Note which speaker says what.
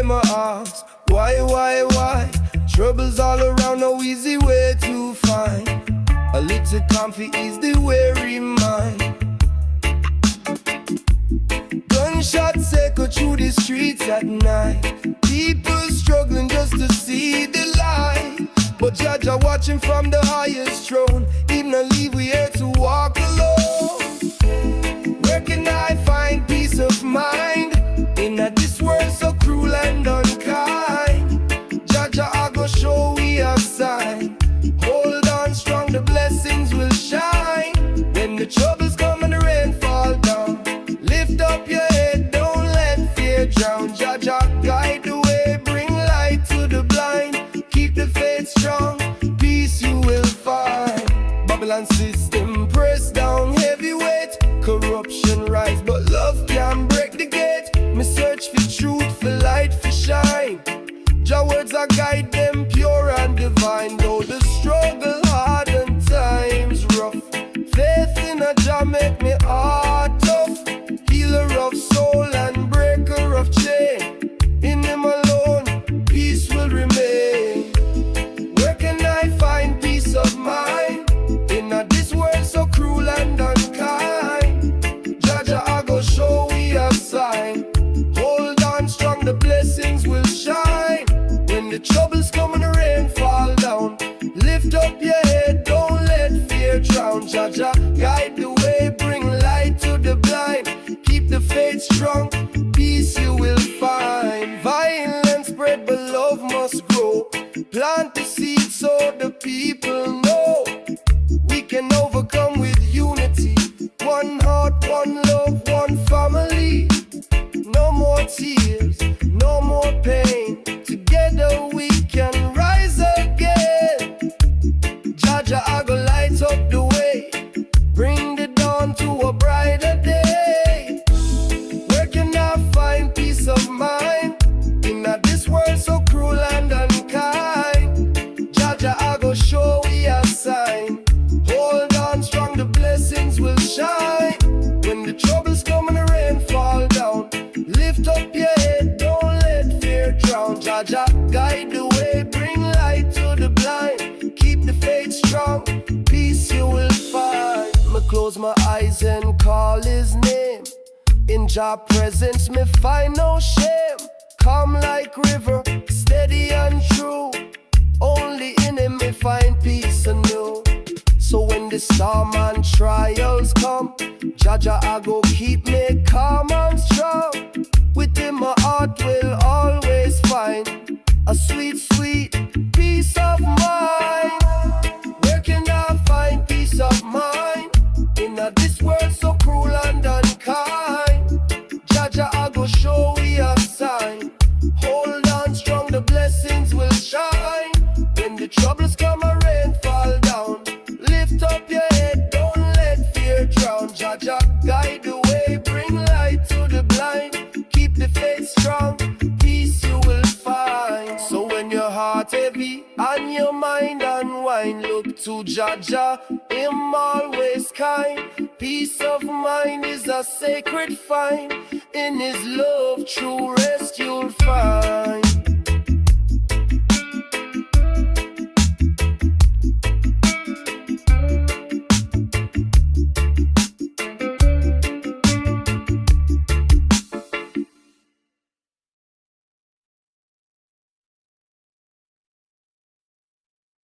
Speaker 1: them a ask, why? Troubles all around, no easy way to find. A little comfy is the weary mind. Gunshots echo through the streets at night. People struggling just to see the light. But Judge are watching from the highest throne. Him not leave we here to walk alone. Where can I find peace of mind in this world so cruel and unkind? Judge I go show we a sign. Hold on strong, the blessings will shine. When the troubles come and the rain fall down, lift up your head, don't let fear drown. Judge guide the way, bring light to the blind. Keep the faith strong, peace you will find. Babylon system press down heavyweight. Corruption rise, but love can break the gate. Me search for truth, for light, for shine. Jah words I guide them pure and divine. Though the struggle hard and times rough, faith in a Jah make me heart tough. Healer of soul and breaker of chain. In him alone, peace will remain. Where can I find peace of mind in this world so cruel and unkind? Jaja, I go show we a sign. Hold on strong, the blessings will shine. When the troubles come and the rain fall down, lift up your head, don't let fear drown. Jaja, guide the way, bring light to the blind. Keep the faith strong, peace you will find. Violence spread, but love must grow. Plant the seed so the people know we can overcome with unity. One heart, one love, one family. No more tears, no more pain. Together we can rise again. Jaja, I go light up the way, bring the dawn to a brighter day. Where can I find peace of mind in this world so cruel and unkind? Jaja, I go show we a sign. Hold on strong, the blessings will shine. When the troubles come and the rain fall down, lift up your head, don't let fear drown. Jaja, guide the way, bring light to the blind. Keep the faith strong, peace you will find. Me close my eyes and call his name. In Jah presence me find no shame. Calm like river, steady and true. Only in him me find peace anew. So when the storm and trials come, Jaja I go keep me calm and strong. With him my heart will always find a sweet, sweet peace of mind. Where can I find peace of mind in this world so cruel and unkind? Jaja I go show we a sign. Hold on strong, the blessings will shine. When the troubles come and rain fall down, lift up your head, don't let fear drown. Jaja guide the way, bring light to the blind. Keep the faith strong, peace you will find. So when your heart heavy and your mind unwind, look to Jaja, him always kind. Peace of mind is a sacred find. In his love true rest you'll find.